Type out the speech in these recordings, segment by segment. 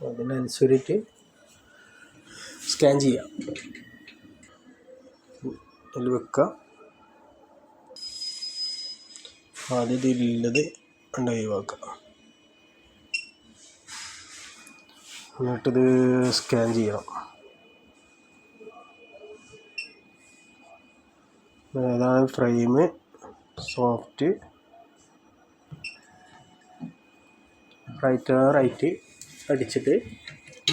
അതിനനുസരിച്ച് സ്കാൻ ചെയ്യാം. അതിൽ വെക്കുക. ആദ്യം ഇതിലുള്ളത് ഒഴിവാക്കുക. എന്നിട്ടിത് സ്കാൻ ചെയ്യണം. ഏതാണ് ഫ്രെയിം, സോഫ്റ്റ്, റൈറ്റ് അടിച്ചിട്ട്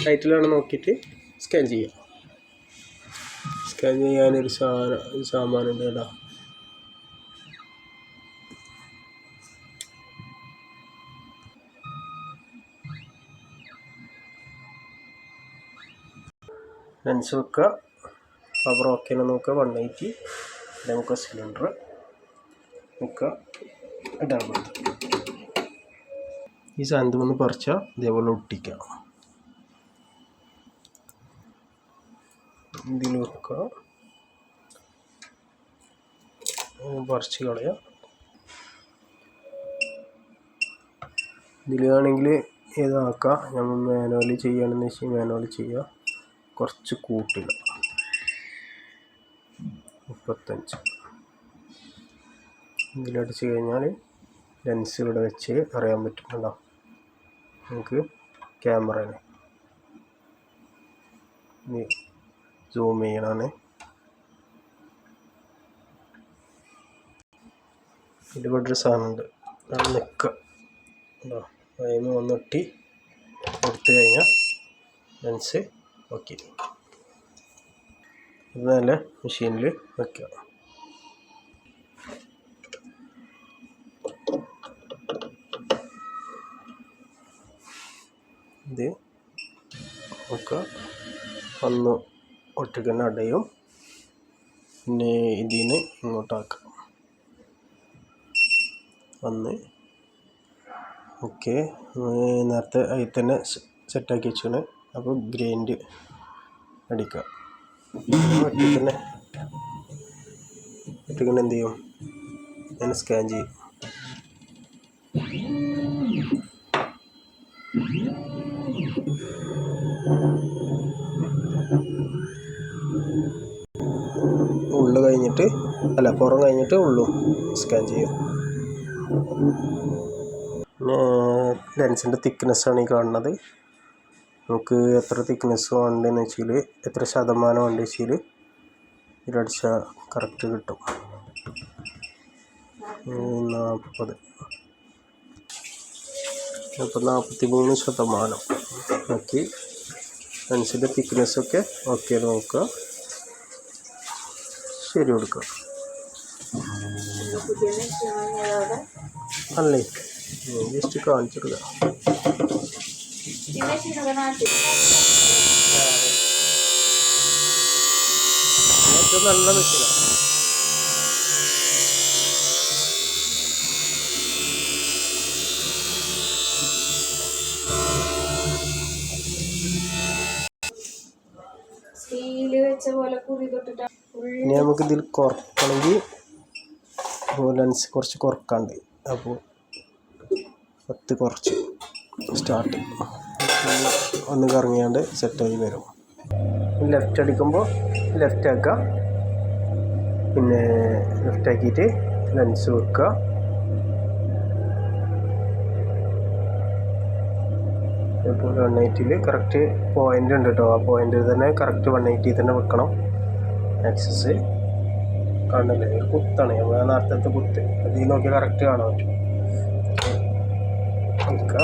റൈറ്റിലാണ് നോക്കിയിട്ട് സ്കാൻ ചെയ്യാം. സ്കാൻ ചെയ്യാനൊരു സാമാനുണ്ട് കേട്ടോ. ലെൻസ് വെക്കുക, പവർ ഓക്കേന്ന് നോക്കുക, 180. നമുക്ക് സിലിണ്ടർ വെക്കുക, ഇടാൻ പറ്റും. ഈ സാധനത്തിൽ നിന്ന് പറിച്ചാൽ ഇതേപോലെ ഒട്ടിക്കാം. ഇതിൽ വെക്കുക, പറിച്ച് കളയാം. ഇതിലാണെങ്കിൽ ഏതാക്കാം, നമ്മൾ മാനുവലി ചെയ്യുകയാണെന്ന് വെച്ചാൽ മാനുവലി ചെയ്യുക. കുറച്ച് കൂട്ടില്ല, 35. ഇതിലടിച്ച് കഴിഞ്ഞാൽ ലെൻസ് ഇവിടെ വെച്ച് അറിയാൻ പറ്റുന്നുണ്ടോ നമുക്ക് ക്യാമറയിൽ. സൂം ചെയ്യണമാണ്. ഇതിവിടെ ഒരു സാധനമുണ്ട്, അത് നിൽക്കുക. അതിന് ഒന്നൊട്ടി എടുത്തു കഴിഞ്ഞാൽ ലെൻസ് ഓക്കെ. ഇത് നല്ല മെഷീനിൽ വയ്ക്കുക. ഇത് നമുക്ക് ഒന്ന് ഒട്ടിക്കുന്ന അടയും, പിന്നെ ഇതിൽ നിന്ന് ഇങ്ങോട്ടാക്കാം. ഒന്ന് ഓക്കെ. നേരത്തെ അതിൽ തന്നെ സെറ്റാക്കി വെച്ചാണ്. അപ്പോൾ ഗ്രൈൻഡ് അടിക്കുക. ഒട്ടിക്കുന്ന എന്ത് ചെയ്യും, ഞാൻ സ്കാൻ ചെയ്യും. ഉള്ളു കഴിഞ്ഞിട്ട് പുറം കഴിഞ്ഞിട്ട് ഉള്ളും സ്കാൻ ചെയ്യും. പിന്നെ ലെൻസിൻ്റെ തിക്നെസ്സാണ് ഈ കാണുന്നത്. നമുക്ക് എത്ര തിക്നെസ് വേണ്ടതെന്ന് വെച്ചാൽ, എത്ര ശതമാനം വേണ്ടത് വെച്ചാൽ ഇതിലടിച്ചാൽ കറക്റ്റ് കിട്ടും. 40. അപ്പോൾ 43% നോക്കി ലെൻസിൻ്റെ തിക്നെസ്സൊക്കെ ഓക്കെ നോക്കുക, ശരി കൊടുക്കുക. അല്ലേ ജസ്റ്റ് കാണിച്ചിടുക. ഏറ്റവും നല്ല മെഷീനാണ്. ഇനി നമുക്ക് ഇതിൽ കുറക്കണമെങ്കിൽ ലെൻസ് കുറച്ച് കുറക്കാണ്ട്, അപ്പോൾ 10 കുറച്ച് സ്റ്റാർട്ട് ഒന്ന് കറങ്ങിയാണ്ട് സെറ്റായി വരും. ലെഫ്റ്റ് അടിക്കുമ്പോൾ ലെഫ്റ്റ് ആക്കുക, പിന്നെ ലെഫ്റ്റ് ആക്കിയിട്ട് ലെൻസ് വെക്കുക. ഇപ്പോൾ 180 കറക്റ്റ് പോയിൻ്റ് ഉണ്ട് കേട്ടോ. ആ പോയിൻ്റിൽ തന്നെ കറക്റ്റ് 180 തന്നെ വെക്കണം. ആക്സസ് കാണില്ലേ, ഒരു കുത്താണ്, നമ്മൾ നേരത്തെ കുത്ത് അതിൽ നോക്കിയാൽ കറക്റ്റ് കാണാൻ പറ്റും. വെക്കുക.